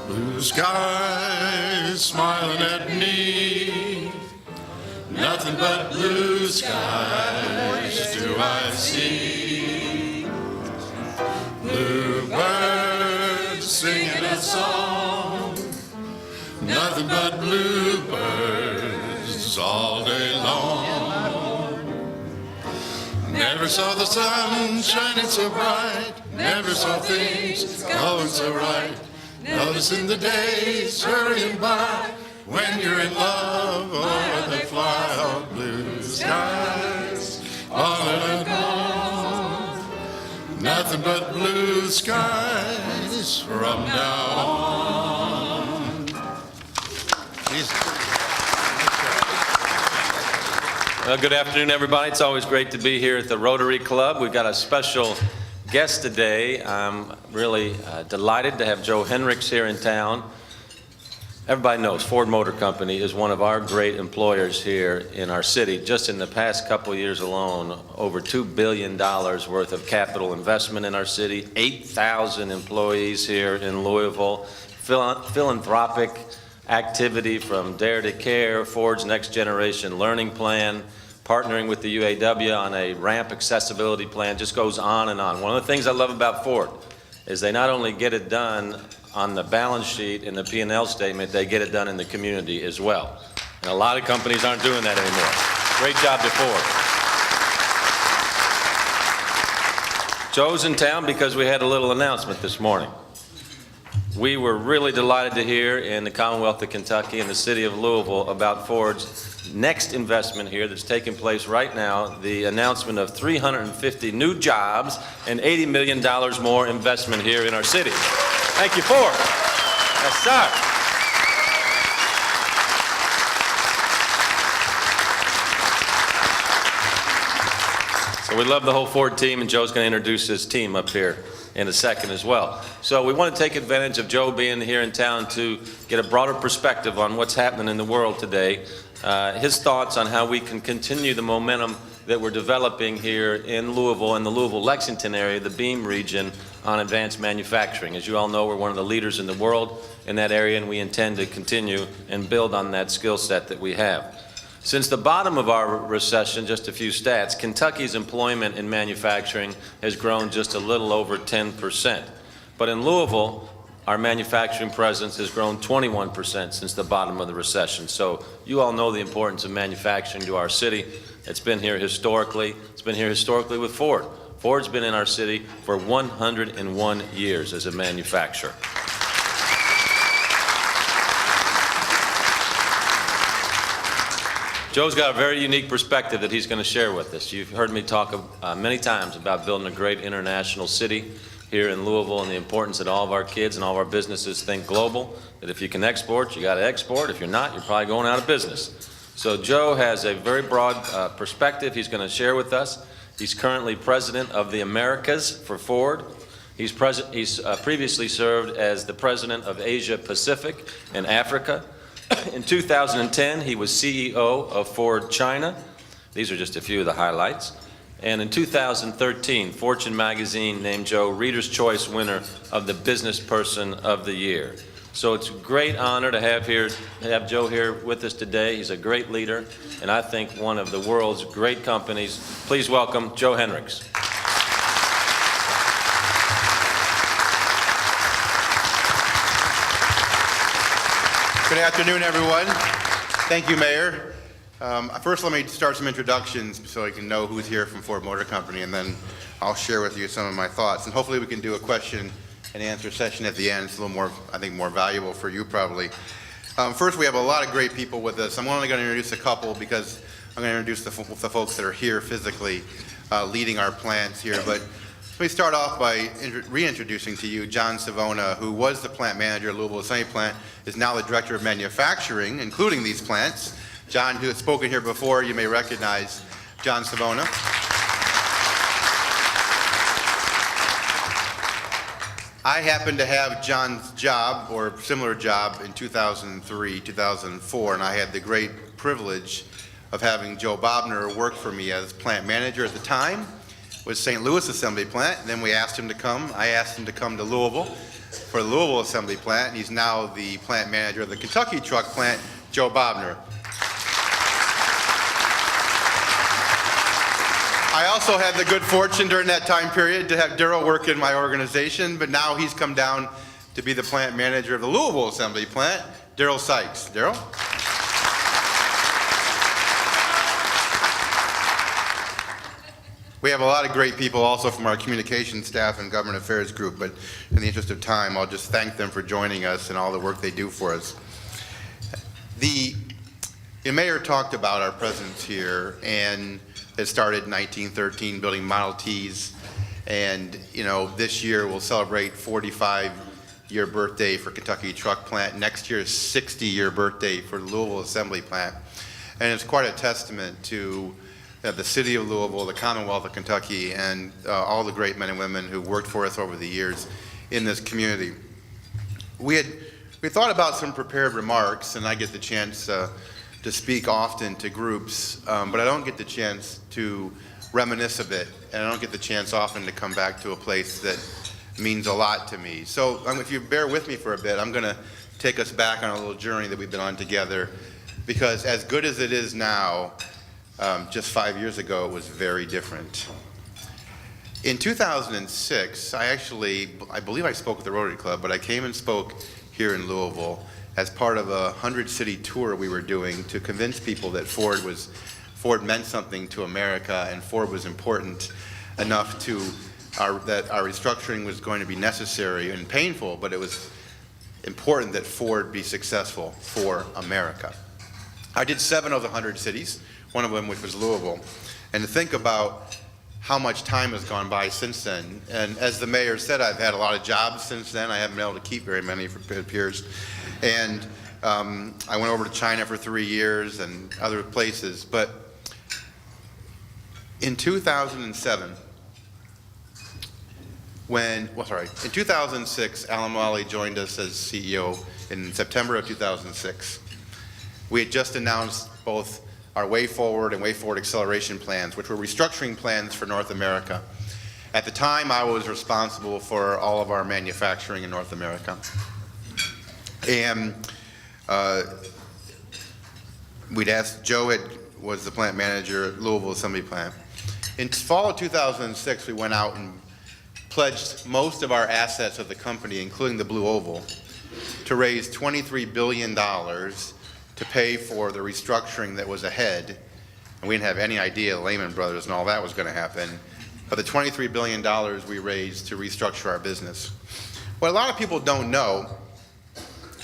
Blue skies smiling at me, nothing but blue skies do I see. Bluebirds singing a song, nothing but bluebirds all day long. Never saw the sun shining so bright, never saw things going so right. Noticing the days hurrying by, when you're in love, oh, they fly out blue skies, all alone. Nothing but blue skies from now on. Well, good afternoon, everybody. It's always great to be here at the Rotary Club. We've got a special guest today. I'm really delighted to have Joe Henricks here in town. Everybody knows Ford Motor Company is one of our great employers here in our city. Just in the past couple of years alone, over $2 billion worth of capital investment in our city, 8,000 employees here in Louisville, philanthropic activity from Dare to Care, Ford's Next Generation Learning Plan, partnering with the UAW on a ramp accessibility plan, just goes on and on. One of the things I love about Ford is they not only get it done on the balance sheet and the P&L statement, they get it done in the community as well. And a lot of companies aren't doing that anymore. Great job to Ford. Joe's in town because we had a little announcement this morning. We were really delighted to hear in the Commonwealth of Kentucky and the city of Louisville about Ford's next investment here that's taking place right now, the announcement of 350 new jobs and $80 million more investment here in our city. Thank you, Ford. Yes, sir. So we love the whole Ford team, and Joe's going to introduce his team up here in a second as well. So we want to take advantage of Joe being here in town to get a broader perspective on what's happening in the world today, his thoughts on how we can continue the momentum that we're developing here in Louisville and the Louisville-Lexington area, the Beam region, on advanced manufacturing. As you all know, we're one of the leaders in the world in that area, and we intend to continue and build on that skill set that we have. Since the bottom of our recession, just a few stats, Kentucky's employment in manufacturing has grown just a little over 10%. But in Louisville, our manufacturing presence has grown 21% since the bottom of the recession. So you all know the importance of manufacturing to our city. It's been here historically. It's been here historically with Ford. Ford's been in our city for 101 years as a manufacturer. Joe's got a very unique perspective that he's going to share with us. You've heard me talk many times about building a great international city here in Louisville and the importance that all of our kids and all of our businesses think global, that if you can export, you got to export. If you're not, you're probably going out of business. So Joe has a very broad perspective he's going to share with us. He's currently president of the Americas for Ford. He's previously served as the president of Asia Pacific and Africa. In 2010, he was CEO of Ford China. These are just a few of the highlights. And in 2013, Fortune magazine named Joe Reader's Choice winner of the Business Person of the Year. So it's a great honor to have Joe here with us today. He's a great leader, and I think one of the world's great companies. Please welcome Joe Henricks. Good afternoon, everyone. Thank you, Mayor. First, let me start some introductions so I can know who's here from Ford Motor Company, and then I'll share with you some of my thoughts. And hopefully we can do a question and answer session at the end. It's a little more, I think, more valuable for you probably. First, we have a lot of great people with us. I'm only going to introduce a couple because I'm going to introduce the folks that are here physically leading our plants here. But let me start off by reintroducing to you John Savona, who was the plant manager at Louisville Assembly Plant, is now the director of manufacturing, including these plants. John, who has spoken here before, you may recognize John Savona. I happened to have John's job, or similar job, in 2003, 2004, and I had the great privilege of having Joe Bobner work for me as plant manager at the time. was St. Louis Assembly Plant. And then we asked him to come. I asked him to come to Louisville for the Louisville Assembly Plant, and he's now the plant manager of the Kentucky Truck Plant, Joe Bobner. I also had the good fortune during that time period to have Daryl work in my organization, but now he's come down to be the plant manager of the Louisville Assembly Plant, Daryl Sykes. Daryl? We have a lot of great people also from our communications staff and government affairs group, but in the interest of time, I'll just thank them for joining us and all the work they do for us. The mayor talked about our presence here, and it started in 1913 building Model Ts, and this year we'll celebrate 45-year birthday for Kentucky Truck Plant. Next year is 60-year birthday for the Louisville Assembly Plant, and it's quite a testament to the city of Louisville, the Commonwealth of Kentucky, and all the great men and women who worked for us over the years in this community. We thought about some prepared remarks, and I get the chance to speak often to groups, but I don't get the chance to reminisce a bit, and I don't get the chance often to come back to a place that means a lot to me. So if you bear with me for a bit, I'm going to take us back on a little journey that we've been on together, because as good as it is now, just 5 years ago it was very different. In 2006, I believe I spoke with the Rotary Club, but I came and spoke here in Louisville as part of a 100-city tour we were doing to convince people that Ford meant something to America, and Ford was important enough that our restructuring was going to be necessary and painful, but it was important that Ford be successful for America. I did 7 of the 100 cities, one of them which was Louisville, and to think about how much time has gone by since then. And as the mayor said, I've had a lot of jobs since then. I haven't been able to keep very many, for it appears. And I went over to China for 3 years and other places. But in 2007, in 2006, Alan Mulally joined us as CEO in September of 2006. We had just announced both our Way Forward and Way Forward Acceleration plans, which were restructuring plans for North America. At the time, I was responsible for all of our manufacturing in North America. And we'd asked, Joe was the plant manager at Louisville Assembly Plant. In fall of 2006, we went out and pledged most of our assets of the company, including the Blue Oval, to raise $23 billion to pay for the restructuring that was ahead. And we didn't have any idea Lehman Brothers and all that was going to happen. But the $23 billion we raised to restructure our business. What a lot of people don't know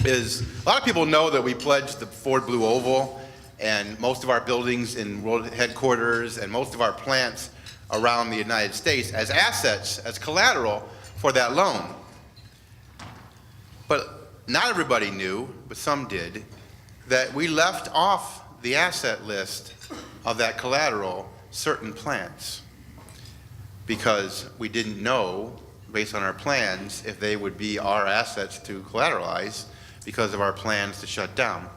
is, a lot of people know that we pledged the Ford Blue Oval and most of our buildings in world headquarters and most of our plants around the United States as assets, as collateral for that loan. But not everybody knew, but some did, that we left off the asset list of that collateral certain plants because we didn't know, based on our plans, if they would be our assets to collateralize because of our plans to shut down.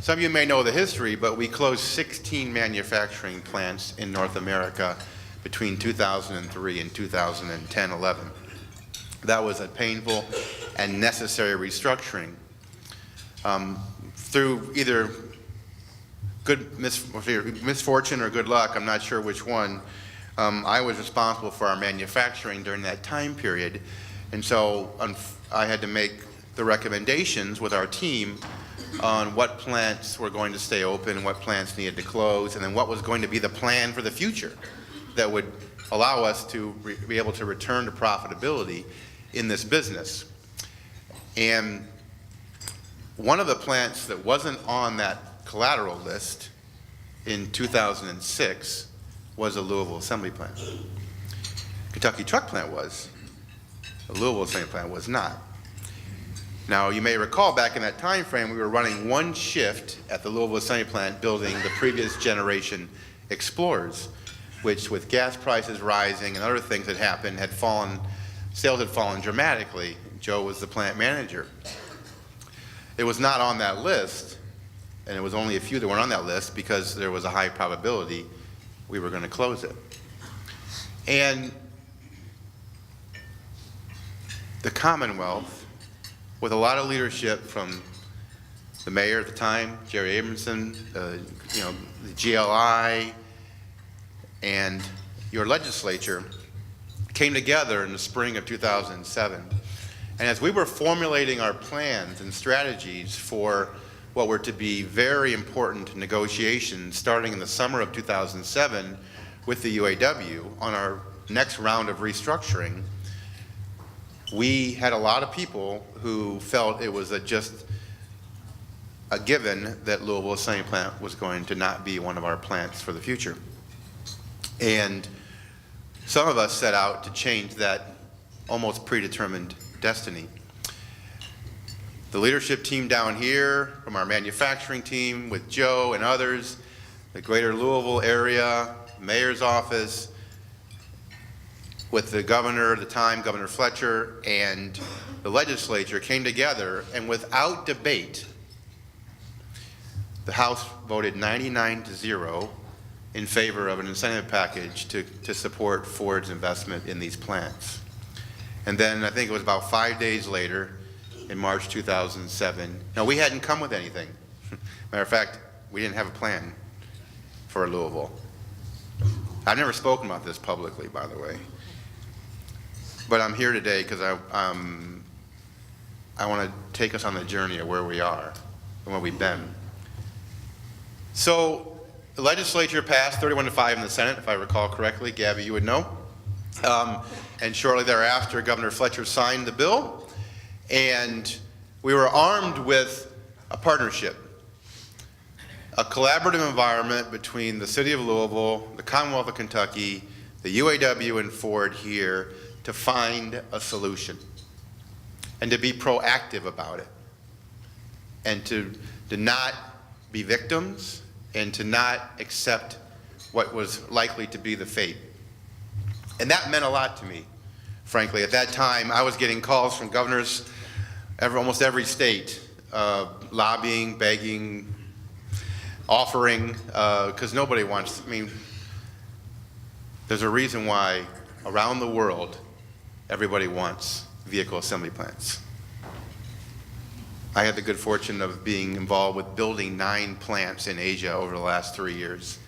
Some of you may know the history, but we closed 16 manufacturing plants in North America between 2003 and 2010-11. That was a painful and necessary restructuring. Through either good misfortune or good luck, I'm not sure which one, I was responsible for our manufacturing during that time period. And so I had to make the recommendations with our team on what plants were going to stay open, what plants needed to close, and then what was going to be the plan for the future that would allow us to be able to return to profitability in this business. And one of the plants that wasn't on that collateral list in 2006 was a Louisville Assembly Plant. Kentucky Truck Plant was. The Louisville Assembly Plant was not. Now, you may recall back in that time frame, we were running one shift at the Louisville Assembly Plant building the previous generation Explorers, which with gas prices rising and other things that happened sales had fallen dramatically. Joe was the plant manager. It was not on that list, and it was only a few that weren't on that list because there was a high probability we were going to close it. And the Commonwealth, with a lot of leadership from the mayor at the time, Jerry Abramson, the GLI, and your legislature, came together in the spring of 2007. And as we were formulating our plans and strategies for what were to be very important negotiations starting in the summer of 2007 with the UAW on our next round of restructuring, we had a lot of people who felt it was just a given that Louisville Assembly Plant was going to not be one of our plants for the future. And some of us set out to change that almost predetermined destiny. The leadership team down here, from our manufacturing team with Joe and others, the greater Louisville area, mayor's office, with the governor at the time, Governor Fletcher, and the legislature came together, and without debate, the House voted 99-0 in favor of an incentive package to support Ford's investment in these plants. And then I think it was about 5 days later, in March 2007, now we hadn't come with anything. Matter of fact, we didn't have a plan for Louisville. I've never spoken about this publicly, by the way. But I'm here today because I want to take us on the journey of where we are and where we've been. So the legislature passed 31-5 in the Senate, if I recall correctly. Gabby, you would know. And shortly thereafter, Governor Fletcher signed the bill, and we were armed with a partnership, a collaborative environment between the City of Louisville, the Commonwealth of Kentucky, the UAW, and Ford here to find a solution and to be proactive about it and to not be victims and to not accept what was likely to be the fate. And that meant a lot to me, frankly. At that time, I was getting calls from governors almost every state, lobbying, begging, offering, because nobody wants, there's a reason why around the world, everybody wants vehicle assembly plants. I had the good fortune of being involved with building 9 plants in Asia over the last 3 years.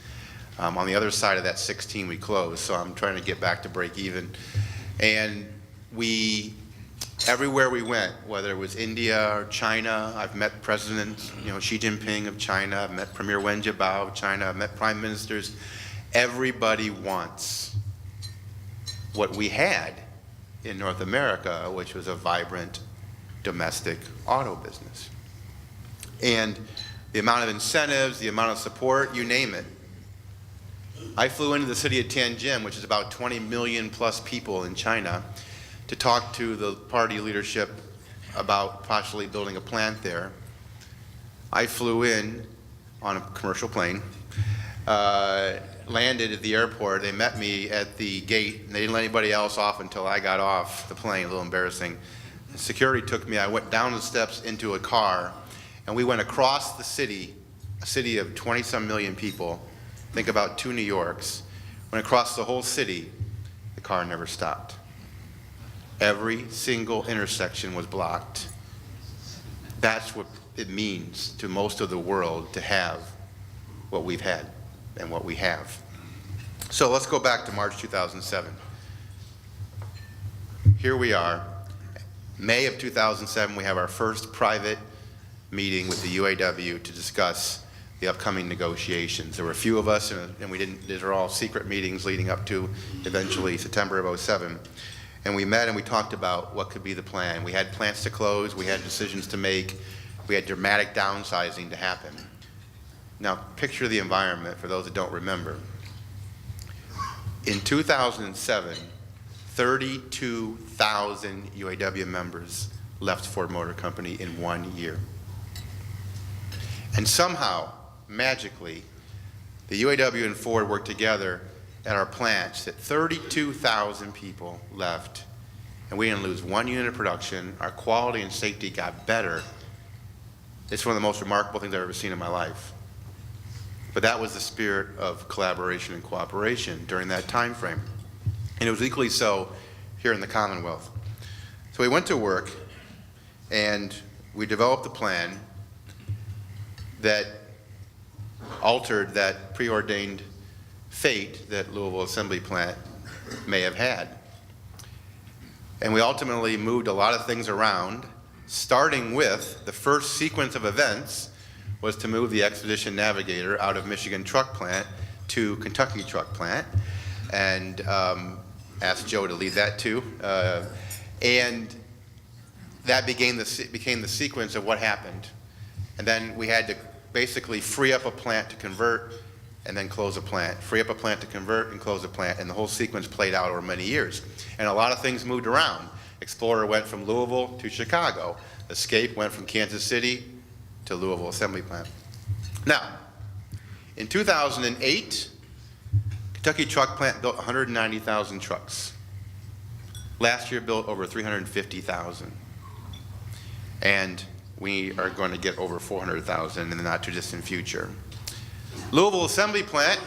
On the other side of that 16 we closed, so I'm trying to get back to break even. And everywhere we went, whether it was India or China, I've met President Xi Jinping of China, I've met Premier Wen Jiabao of China, I've met prime ministers. Everybody wants what we had in North America, which was a vibrant domestic auto business. And the amount of incentives, the amount of support, you name it. I flew into the city of Tianjin, which is about 20 million plus people in China, to talk to the party leadership about possibly building a plant there. I flew in on a commercial plane, landed at the airport. They met me at the gate, and they didn't let anybody else off until I got off the plane, a little embarrassing. Security took me, I went down the steps into a car, and we went across the city, a city of 20-some million people, think about 2 New Yorks, went across the whole city, the car never stopped. Every single intersection was blocked. That's what it means to most of the world to have what we've had and what we have. So let's go back to March 2007. Here we are. May of 2007, we have our first private meeting with the UAW to discuss the upcoming negotiations. There were a few of us, and these are all secret meetings leading up to eventually September of 07. And we met and we talked about what could be the plan. We had plants to close, we had decisions to make, we had dramatic downsizing to happen. Now, picture the environment for those that don't remember. In 2007, 32,000 UAW members left Ford Motor Company in 1 year. And somehow, magically, the UAW and Ford worked together at our plants that 32,000 people left, and we didn't lose 1 unit of production. Our quality and safety got better. It's one of the most remarkable things I've ever seen in my life. But that was the spirit of collaboration and cooperation during that time frame. And it was equally so here in the Commonwealth. So we went to work and we developed a plan that altered that preordained fate that Louisville Assembly Plant may have had. And we ultimately moved a lot of things around, starting with the first sequence of events was to move the Expedition Navigator out of Michigan Truck Plant to Kentucky Truck Plant, and asked Joe to lead that too. And that became the sequence of what happened. And then we had to basically free up a plant to convert and then close a plant. Free up a plant to convert and close a plant. And the whole sequence played out over many years. And a lot of things moved around. Explorer went from Louisville to Chicago. Escape went from Kansas City to Louisville Assembly Plant. Now, in 2008, Kentucky Truck Plant built 190,000 trucks. Last year built over 350,000. And we are going to get over 400,000 in the not too distant future. Louisville Assembly Plant,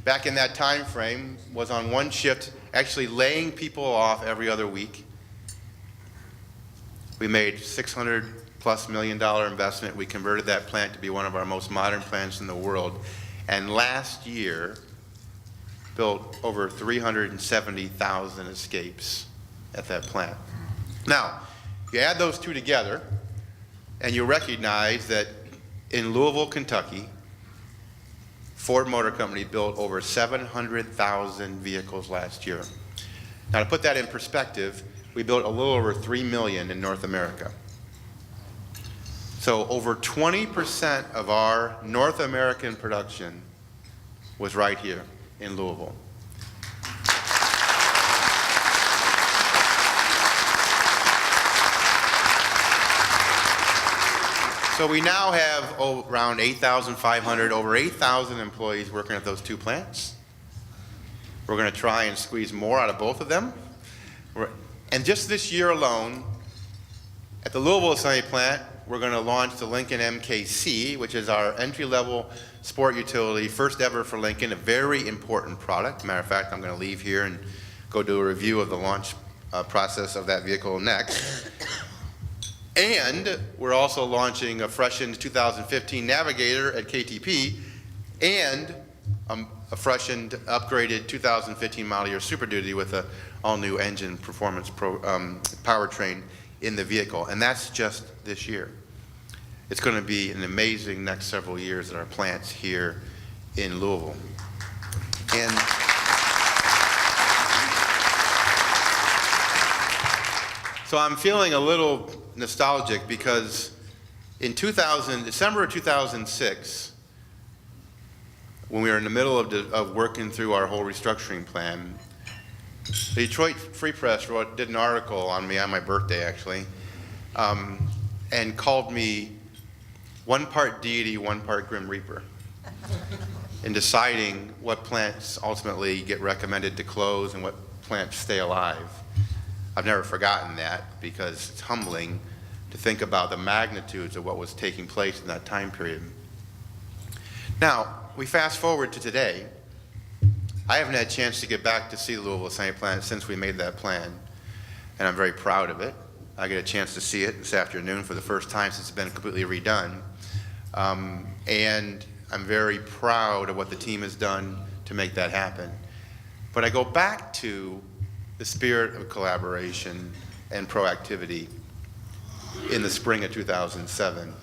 back in that time frame, was on one shift, actually laying people off every other week. We made $600+ million investment. We converted that plant to be one of our most modern plants in the world. And last year, built over 370,000 escapes at that plant. Now, you add those two together, and you recognize that in Louisville, Kentucky, Ford Motor Company built over 700,000 vehicles last year. Now, to put that in perspective, we built a little over 3 million in North America. So over 20% of our North American production was right here in Louisville. So we now have around 8,500, over 8,000 employees working at those two plants. We're going to try and squeeze more out of both of them. And just this year alone, at the Louisville Assembly Plant, we're going to launch the Lincoln MKC, which is our entry-level sport utility, first ever for Lincoln, a very important product. Matter of fact, I'm going to leave here and go do a review of the launch process of that vehicle next. And we're also launching a freshened 2015 Navigator at KTP and a freshened, upgraded 2015 model year Super Duty with an all-new engine performance powertrain in the vehicle. And that's just this year. It's going to be an amazing next several years at our plants here in Louisville. And so I'm feeling a little nostalgic because in December of 2006, when we were in the middle of working through our whole restructuring plan, the Detroit Free Press did an article on me on my birthday, actually, and called me one part deity, one part Grim Reaper, in deciding what plants ultimately get recommended to close and what plants stay alive. I've never forgotten that because it's humbling to think about the magnitudes of what was taking place in that time period. Now, we fast forward to today. I haven't had a chance to get back to see the Louisville Assembly Plant since we made that plan, and I'm very proud of it. I get a chance to see it this afternoon for the first time since it's been completely redone. And I'm very proud of what the team has done to make that happen. But I go back to the spirit of collaboration and proactivity in the spring of 2007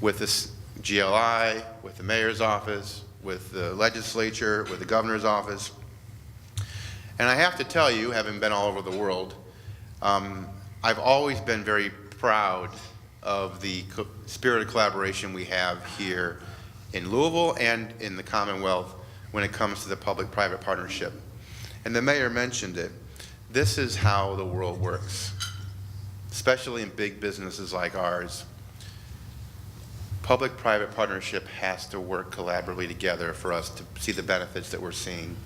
with this GLI, with the mayor's office, with the legislature, with the governor's office. And I have to tell you, having been all over the world, I've always been very proud of the spirit of collaboration we have here in Louisville and in the Commonwealth when it comes to the public-private partnership. And the mayor mentioned it. This is how the world works, especially in big businesses like ours. Public-private partnership has to work collaboratively together for us to see the benefits that we're seeing.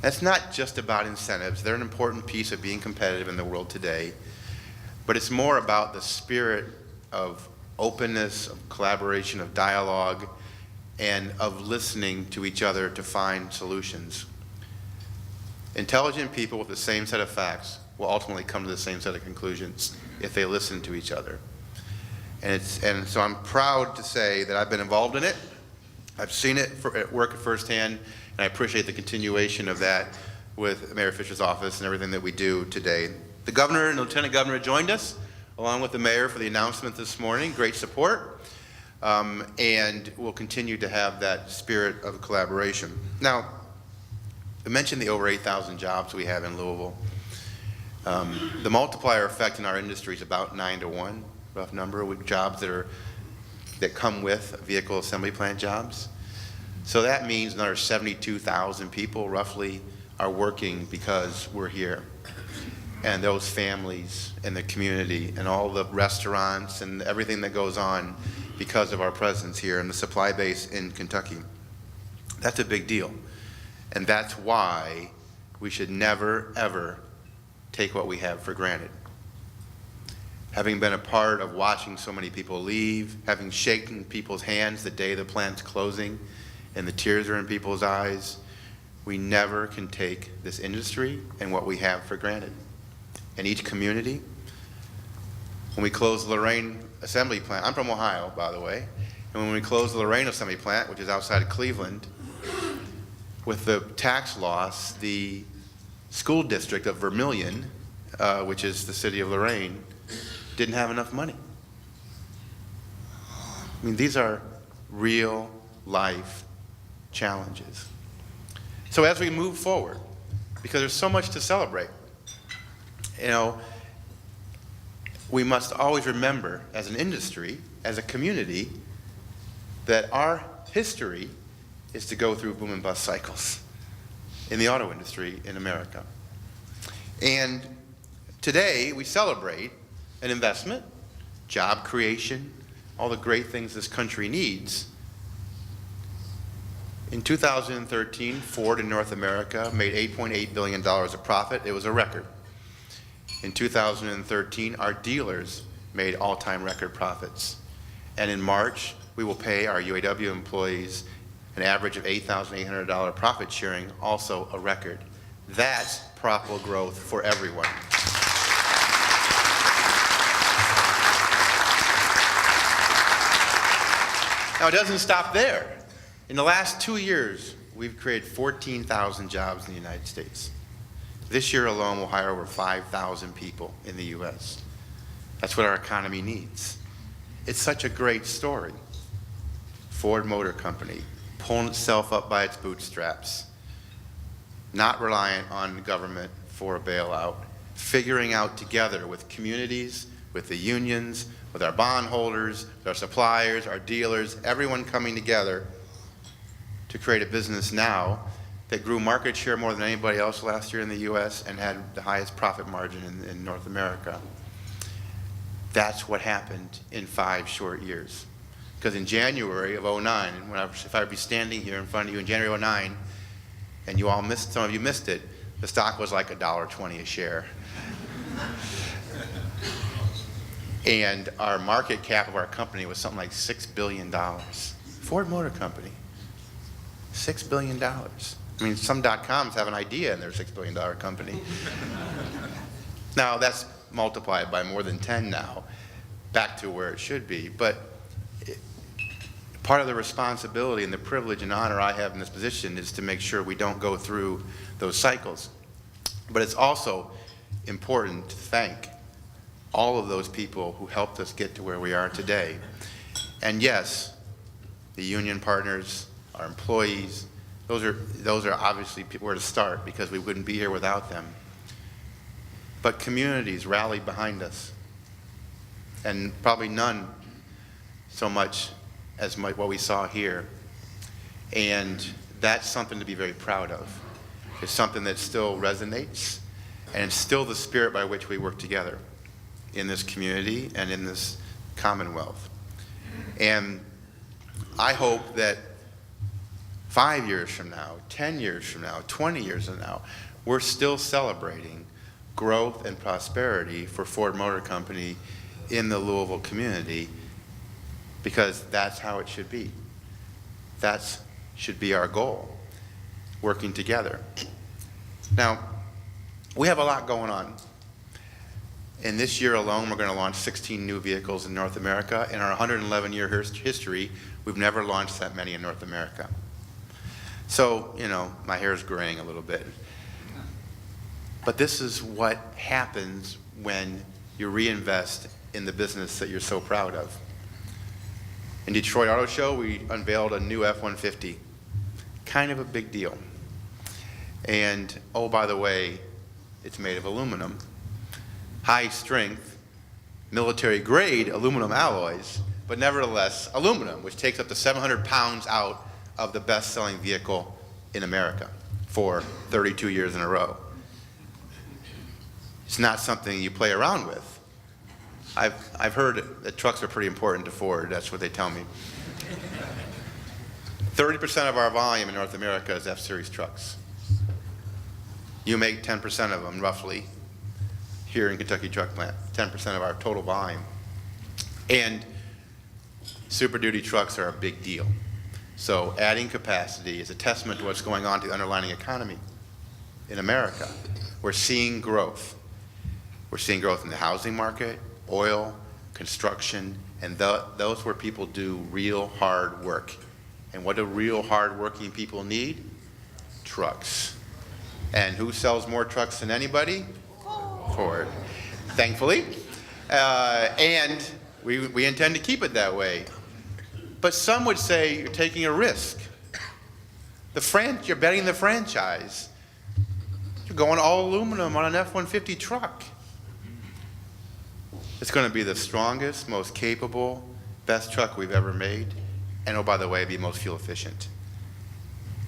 That's not just about incentives. They're an important piece of being competitive in the world today, but it's more about the spirit of openness, of collaboration, of dialogue, and of listening to each other to find solutions. Intelligent people with the same set of facts will ultimately come to the same set of conclusions if they listen to each other. And so I'm proud to say that I've been involved in it. I've seen it work firsthand, and I appreciate the continuation of that with Mayor Fisher's office and everything that we do today. The governor and lieutenant governor joined us, along with the mayor, for the announcement this morning. Great support, and we'll continue to have that spirit of collaboration. Now, I mentioned the over 8,000 jobs we have in Louisville. The multiplier effect in our industry is about 9 to 1, rough number, with jobs that come with vehicle assembly plant jobs. So that means another 72,000 people roughly are working because we're here. And those families and the community and all the restaurants and everything that goes on because of our presence here and the supply base in Kentucky. That's a big deal. And that's why we should never, ever take what we have for granted. Having been a part of watching so many people leave, having shaken people's hands the day the plant's closing, and the tears are in people's eyes, we never can take this industry and what we have for granted. In each community, when we close the Lorraine assembly plant, I'm from Ohio, by the way, and when we close the Lorraine assembly plant, which is outside of Cleveland, with the tax loss, the school district of Vermillion, which is the city of Lorraine, didn't have enough money. I mean, these are real life challenges. So as we move forward, because there's so much to celebrate, you know, we must always remember as an industry, as a community, that our history is to go through boom and bust cycles in the auto industry in America. And today we celebrate an investment, job creation, all the great things this country needs. In 2013, Ford in North America made $8.8 billion of profit. It was a record. In 2013, our dealers made all-time record profits. And in March, we will pay our UAW employees an average of $8,800 profit sharing, also a record. That's profitable growth for everyone. Now, it doesn't stop there. In the last 2 years, we've created 14,000 jobs in the United States. This year alone, we'll hire over 5,000 people in the U.S. That's what our economy needs. It's such a great story. Ford Motor Company, pulling itself up by its bootstraps, not reliant on the government for a bailout, figuring out together with communities, with the unions, with our bondholders, with our suppliers, our dealers, everyone coming together to create a business now that grew market share more than anybody else last year in the U.S. and had the highest profit margin in North America. That's what happened in 5 short years. Because in January of 2009, if I would be standing here in front of you in January of 2009, and you all missed, some of you missed it, the stock was like $1.20 a share. And our market cap of our company was something like $6 billion. Ford Motor Company, $6 billion. I mean, some .coms have an idea and they're a $6 billion company. Now, that's multiplied by more than 10 now, back to where it should be. But part of the responsibility and the privilege and honor I have in this position is to make sure we don't go through those cycles. But it's also important to thank all of those people who helped us get to where we are today. And yes, the union partners, our employees, those are obviously where to start because we wouldn't be here without them. But communities rallied behind us, and probably none so much as what we saw here. And that's something to be very proud of. It's something that still resonates, and it's still the spirit by which we work together in this community and in this Commonwealth. And I hope that 5 years from now, 10 years from now, 20 years from now, we're still celebrating growth and prosperity for Ford Motor Company in the Louisville community, because that's how it should be. That should be our goal, working together. Now, we have a lot going on. In this year alone, we're going to launch 16 new vehicles in North America. In our 111-year history, we've never launched that many in North America. So, you know, my hair is graying a little bit. But this is what happens when you reinvest in the business that you're so proud of. In Detroit Auto Show, we unveiled a new F-150. Kind of a big deal. And, oh, by the way, it's made of aluminum. High strength, military grade aluminum alloys, but nevertheless aluminum, which takes up to 700 pounds out of the best-selling vehicle in America for 32 years in a row. It's not something you play around with. I've heard that trucks are pretty important to Ford. That's what they tell me. 30% of our volume in North America is F-Series trucks. You make 10% of them, roughly, here in Kentucky Truck Plant, 10% of our total volume. And Super Duty trucks are a big deal. So adding capacity is a testament to what's going on to the underlying economy in America. We're seeing growth. We're seeing growth in the housing market, oil, construction, and those where people do real hard work. And what do real hard working people need? Trucks. And who sells more trucks than anybody? Ford, thankfully. And we intend to keep it that way. But some would say you're taking a risk. You're betting the franchise. You're going all aluminum on an F-150 truck. It's going to be the strongest, most capable, best truck we've ever made. And oh, by the way, be most fuel efficient.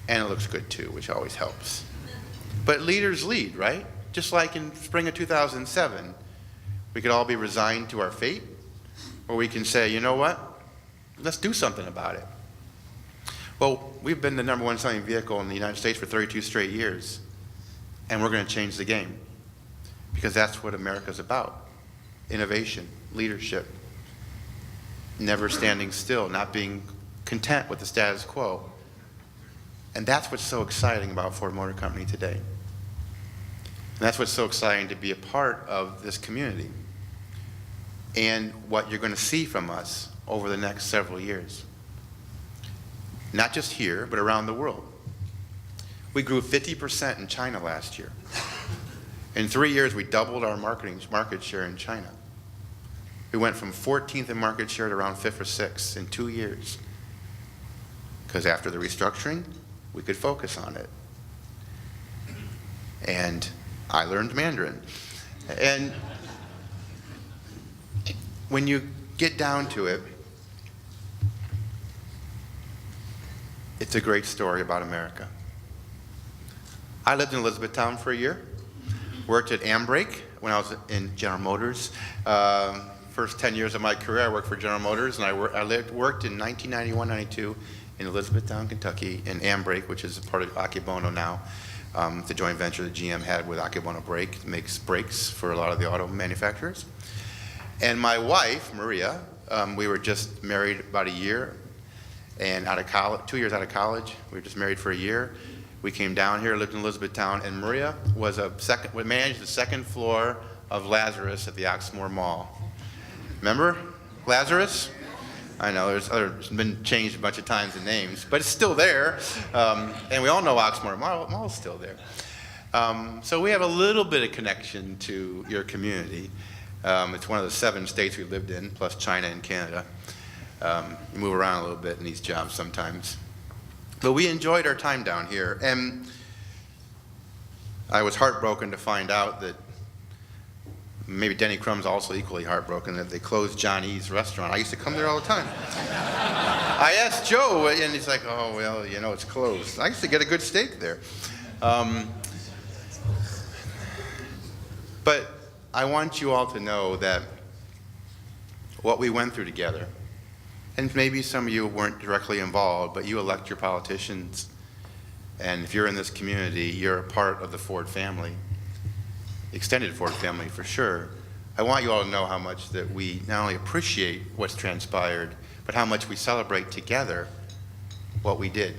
And it looks good too, which always helps. But leaders lead, right? Just like in spring of 2007, we could all be resigned to our fate, or we can say, you know what? Let's do something about it. Well, we've been the #1 selling vehicle in the United States for 32 straight years, and we're going to change the game, because that's what America's about. Innovation, leadership, never standing still, not being content with the status quo. And that's what's so exciting about Ford Motor Company today. And that's what's so exciting to be a part of this community and what you're going to see from us over the next several years. Not just here, but around the world. We grew 50% in China last year. In 3 years, we doubled our market share in China. We went from 14th in market share to around 5th or 6th in 2 years. Because after the restructuring, we could focus on it. And I learned Mandarin. And when you get down to it, it's a great story about America. I lived in Elizabethtown for a year, worked at Ambrake when I was in General Motors. First 10 years of my career, I worked for General Motors, and I worked in 1991-92 in Elizabethtown, Kentucky, in Ambrake, which is a part of Akebono now. The joint venture that GM had with Akebono Brake, makes brakes for a lot of the auto manufacturers. And my wife, Maria, we were just married about a year, and out of college, 2 years out of college. We were just married for a year. We came down here, lived in Elizabethtown, and Maria was managed the second floor of Lazarus at the Oxmoor Mall. Remember Lazarus? I know there's been changed a bunch of times in names, but it's still there. And we all know Oxmoor Mall is still there. So we have a little bit of connection to your community. It's one of the 7 states we lived in, plus China and Canada. You move around a little bit in these jobs sometimes. But we enjoyed our time down here. And I was heartbroken to find out that maybe Denny Crum's also equally heartbroken that they closed Johnny's restaurant. I used to come there all the time. I asked Joe, and he's like, oh, well, you know, it's closed. I used to get a good steak there. But I want you all to know that what we went through together, and maybe some of you weren't directly involved, but you elect your politicians, and if you're in this community, you're a part of the Ford family. Extended Ford family for sure. I want you all to know how much that we not only appreciate what's transpired, but how much we celebrate together what we did.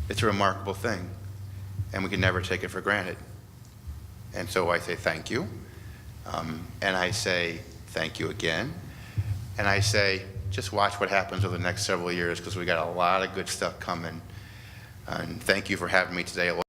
It's a remarkable thing. and we can never take it for granted. And so I say thank you, and I say thank you again, and I say just watch what happens over the next several years, because we got a lot of good stuff coming. And thank you for having me today.